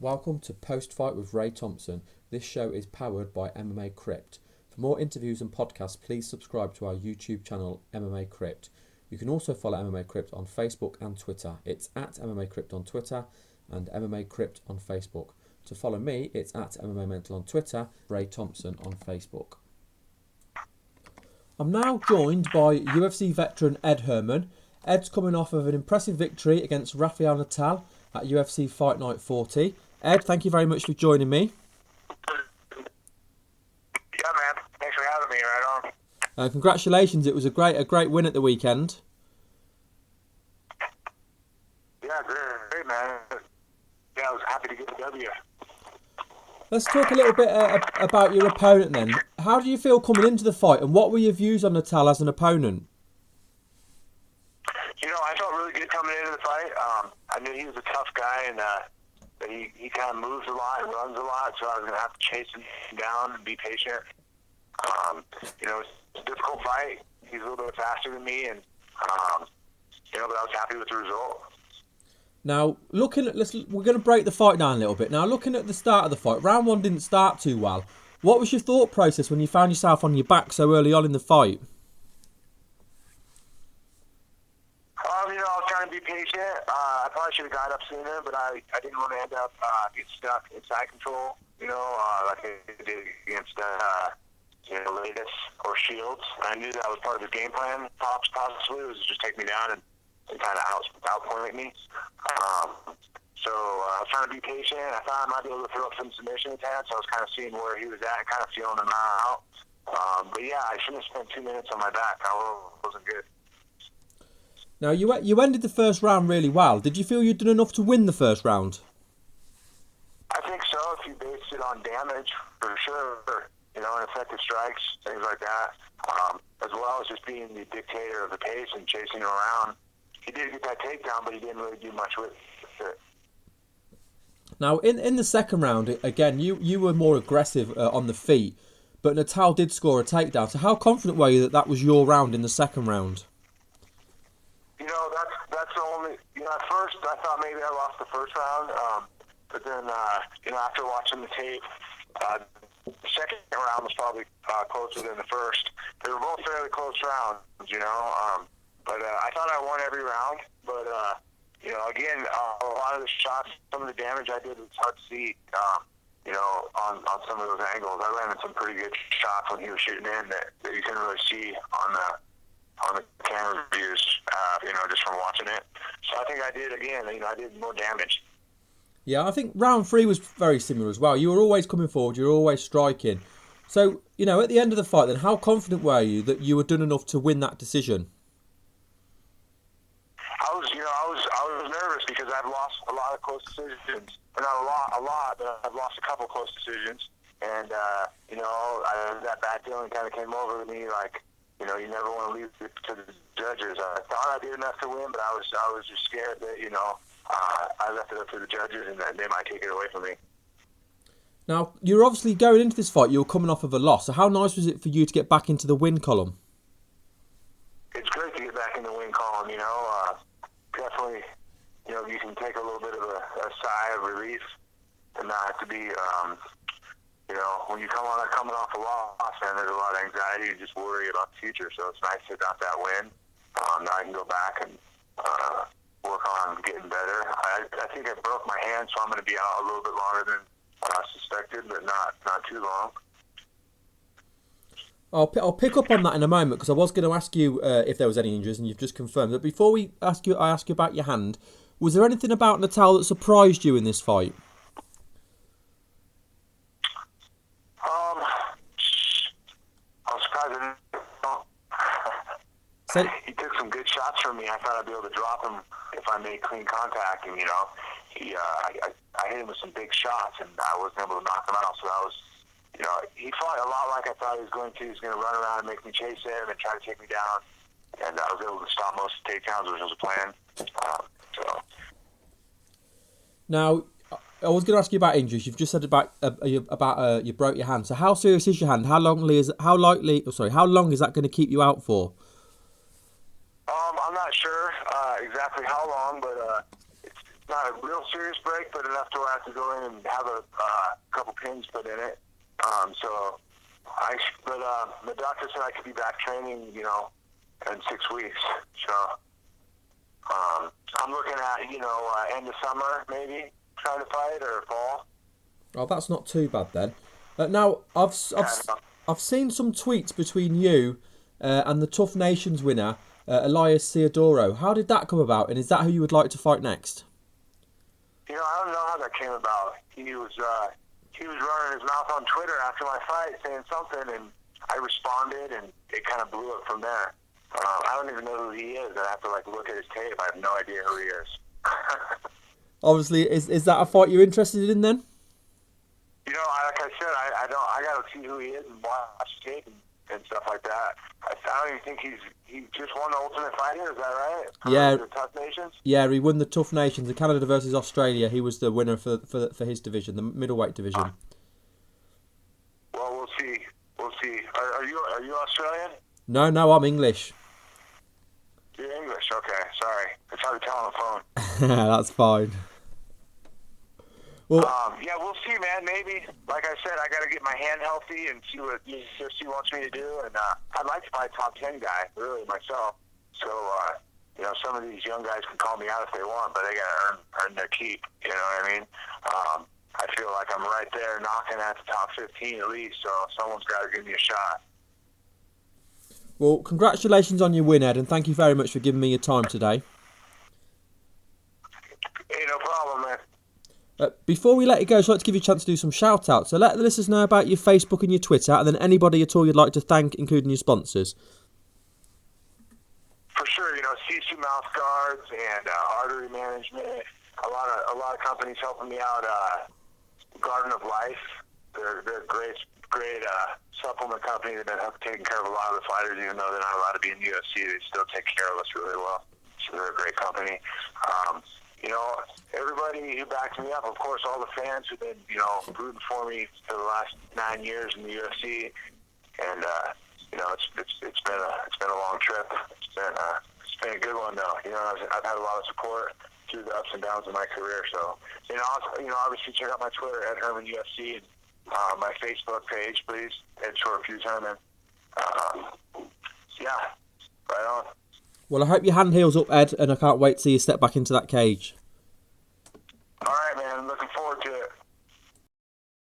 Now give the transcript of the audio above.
Welcome to Post Fight with Ray Thompson. This show is powered by MMA Crypt. For more interviews and podcasts, please subscribe to our YouTube channel, MMA Crypt. You can also follow MMA Crypt on Facebook and Twitter. It's at MMA Crypt on Twitter and MMA Crypt on Facebook. To follow me, it's at MMA Mental on Twitter, Ray Thompson on Facebook. I'm now joined by UFC veteran Ed Herman. Ed's coming off of an impressive victory against Rafael Natal at UFC Fight Night 40. Ed, thank you very much for joining me. Yeah, man. Thanks for having me. Right on. Congratulations! It was a great win at the weekend. Yeah, great, man. Yeah, I was happy to get the W. Let's talk a little bit about your opponent then. How do you feel coming into the fight, and what were your views on Natal as an opponent? You know, I felt really good coming into the fight. I knew he was a tough guy, and that he kind of moves a lot and runs a lot, so I was going to have to chase him down and be patient. You know, it's a difficult fight. He's a little bit faster than me, and but I was happy with the result. Now, we're going to break the fight down a little bit. Now, looking at the start of the fight, round one didn't start too well. What was your thought process when you found yourself on your back so early on in the fight? You know, I was trying to be patient. I probably should have got up sooner, but I didn't want to end up get stuck inside control, like I did against Latest or Shields. I knew that was part of his game plan, possibly, was to just take me down and kind of outpoint me. So I was trying to be patient. I thought I might be able to throw up some submission attempts. I was kind of seeing where he was at and kind of feeling him out. But yeah, I shouldn't have spent 2 minutes on my back. I wasn't good. Now, you ended the first round really well. Did you feel you'd done enough to win the first round? I think so, if you base it on damage, for sure. And effective strikes, things like that. As well as just being the dictator of the pace and chasing him around. He did get that takedown, but he didn't really do much with it. Now, in the second round, again, you were more aggressive on the feet, but Natal did score a takedown. So how confident were you that was your round in the second round? That's the only, at first I thought maybe I lost the first round, but then, after watching the tape, the second round was probably closer than the first. They were both fairly close rounds, but I thought I won every round, but, again, a lot of the shots, some of the damage I did, it's hard to see, on some of those angles. I landed some pretty good shots when he was shooting in that you couldn't really see on the camera views, just from watching it. So I think I did, again, I did more damage. Yeah, I think round 3 was very similar as well. You were always coming forward, you were always striking. So, at the end of the fight then, how confident were you that you were done enough to win that decision? I was nervous because I've lost a lot of close decisions. Or not a lot, but I've lost a couple close decisions. And, that bad feeling kind of came over to me, like, you never want to leave it to the judges. I thought I did enough to win, but I was just scared that, I left it up to the judges and that they might take it away from me. Now, you're obviously going into this fight, you were coming off of a loss. So how nice was it for you to get back into the win column? It's great to get back in the win column, definitely, you can take a little bit of a sigh of relief and not have to be, when you coming off a loss, man, there's a lot of anxiety and just worry about the future. So it's nice to got that win. Now I can go back and work on getting better. I think I broke my hand, so I'm going to be out a little bit longer than suspected, but not too long. I'll pick up on that in a moment because I was going to ask you if there was any injuries, and you've just confirmed. But before I ask you about your hand. Was there anything about Natal that surprised you in this fight? I was surprised. He took some good shots from me. I thought I'd be able to drop him if I made clean contact, and I hit him with some big shots, and I wasn't able to knock him out. So that was, he fought a lot like I thought he was going to. He was going to run around and make me chase him and try to take me down, and I was able to stop most of the takedowns, which was a plan. Now, I was going to ask you about injuries. You've just said about you broke your hand. So how serious is your hand? How long is that going to keep you out for? I'm not sure exactly how long, but it's not a real serious break, but enough to where I have to go in and have a couple pins put in it. But the doctor said I could be back training, in 6 weeks. So I'm looking at, end of summer maybe, trying to fight, or fall. Oh, that's not too bad then. Now, I've seen some tweets between you and the Tough Nations winner, Elias Theodoro. How did that come about, and is that who you would like to fight next? I don't know how that came about. He was running his mouth on Twitter after my fight, saying something, and I responded, and it kind of blew up from there. I don't even know who he is. I have to look at his tape. I have no idea who he is. Obviously, is that a fight you're interested in then? Like I said, I got to see who he is and watch the tape and stuff like that. I don't even think he just won the Ultimate Fighter. Is that right? Yeah. The Tough Nations. Yeah, he won the Tough Nations, the Canada versus Australia. He was the winner for his division, the middleweight division. Well, we'll see. Are you Australian? No, I'm English. You're English. Okay, sorry. It's hard to tell on the phone. That's fine. Well, yeah, we'll see, man. Maybe, like I said, I got to get my hand healthy and see what UFC wants me to do. And I'd like to fight a top 10 guy, really, myself. So, some of these young guys can call me out if they want, but they got to earn their keep. You know what I mean? I feel like I'm right there knocking at the top 15 at least, so someone's got to give me a shot. Well, congratulations on your win, Ed, and thank you very much for giving me your time today. Hey, no problem, man. Before we let you go, I'd like to give you a chance to do some shout-outs. So let the listeners know about your Facebook and your Twitter, and then anybody at all you'd like to thank, including your sponsors. For sure, CC Mouth Guards and Artery Management. A lot of companies helping me out. Garden of Life, they're a great supplement company. They've been taking care of a lot of the fighters, even though they're not allowed to be in the UFC. They still take care of us really well. So they're a great company. Everybody who backs me up, of course, all the fans who've been, rooting for me for the last 9 years in the UFC, and it's been a long trip. It's been a good one though. I've had a lot of support through the ups and downs of my career. So, obviously check out my Twitter, Ed Herman UFC, and my Facebook page, please, Ed Short-Fuse Herman. Yeah, right on. Well, I hope your hand heals up, Ed, and I can't wait to see you step back into that cage.